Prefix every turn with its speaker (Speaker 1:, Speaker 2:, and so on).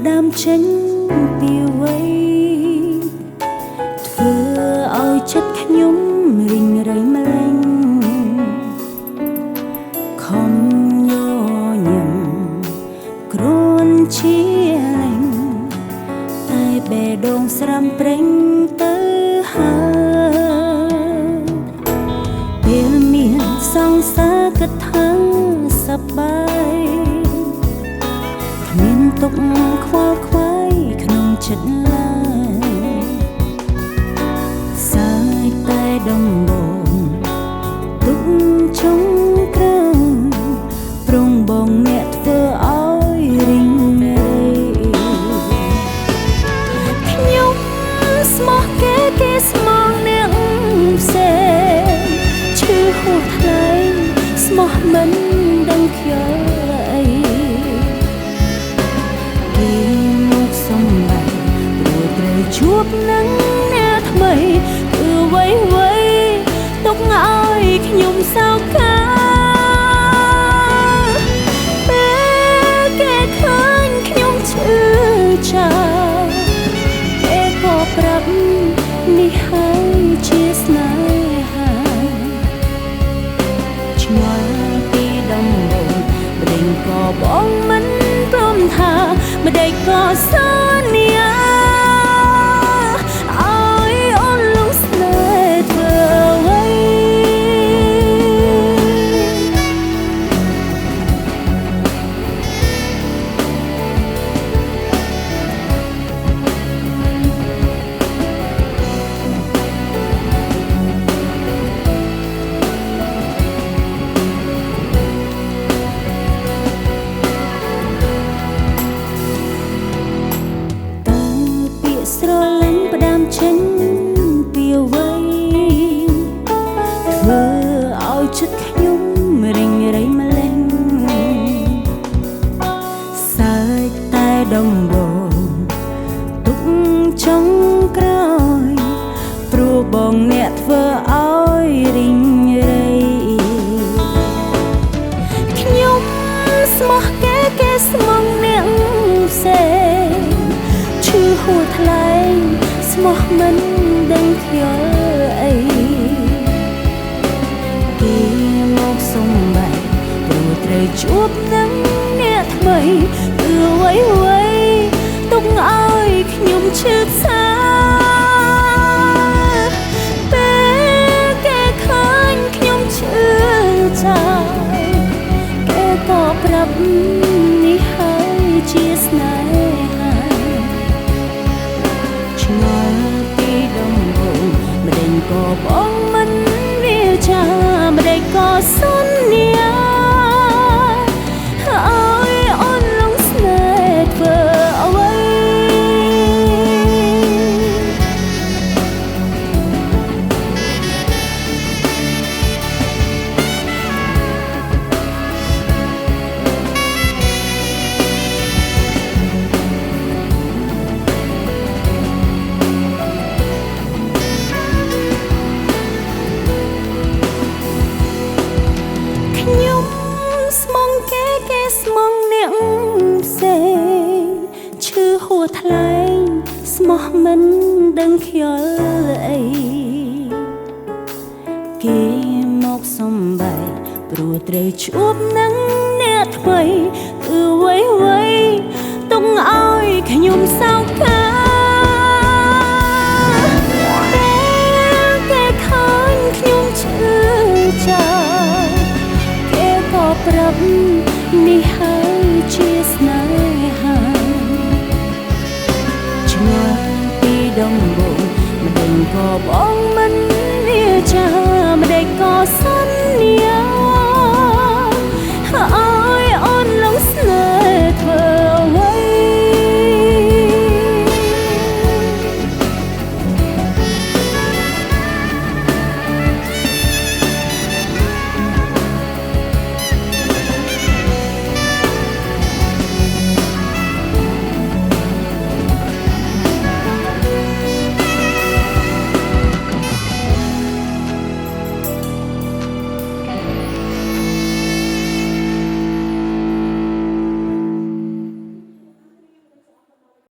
Speaker 1: ដើមចេញពីវ័យធ្វើឲ្យចិត្តខ្ញុំរីងរៃម្លេងខំញញឹមគ្រាន់ជាលេងតែបេះដូងស្រាំប្រេងទៅហើយពេលមានសង្សារគិតថាសប្បាយគ្មានទុកខ្វល់ខ្វាយក្នុងចិត្តឡើយសាយតែដំបងទុកចុងក្រោយប្រងបងអ្នកធ្វើឲ្យរីងរៃខ្ញុំស្មោះគេស្មោះអ្នកផ្សេងឈឺហួសថ្លៃស្មោះមិនដឹងខ្យល់អីគេមកសំបីព្រោះត្រូវជួបនឹងអ្នកថ្មីគឺវ័យទុកឲ្យខ្ញុំសោកកាពេលគេឃើញខ្ញុំឈឺចាប់គេក៏ប្រាប់នេះហើយជាស្នេហាឆ្ងល់ពីដំបូងម្ដេចក៏បងមិនព្រមថាម្ដេចក៏សន្យាឲ្យអូនលងស្នេហ៍ធ្វើអ្វីស្រលាញ់ផ្ដើមចេញពីវ័យធ្វើឲ្យចិត្តខ្ញុំរីងរៃម្លេងសាច់តែដំបងទុកចុងក្រោយព្រោះបងអ្នកធ្វើឲ្យរីងរៃខ្ញុំស្មោះគេស្មោះអ្នកផ្សេងឈឺហួសថ្លៃស្មោះមិនដឹងខ្យល់អីគេមកសំបីព្រោះត្រូវជួបនឹងអ្នកថ្មីគឺវ័យទុកឲ្យខ្ញុំឈឺផ្សាពេលគេឃើញខ្ញុំឈឺចាប់គេក៏ប្រាប់នេះហើយជាស្នេហាឆ្ងល់ពីដំបូងម្ដេចក៏បងមិនវាចាម្ដេចក៏សន្យាឲ្យអូនលងស្នេហ៍ធ្វើអ្វីស្មងគេស្មងអ្នកផ្សេងឈឺហួសថ្លៃស្មោះមិនដឹងខ្យល់អីគេមកសំបីព្រោះត្រូវជួបនឹងអ្នកថ្មីគឺវ័យទុកឲ្យខ្ញុំសោកកាពេលគេឃើញខ្ញុំឈឺចាប់ប្រាប់នេះ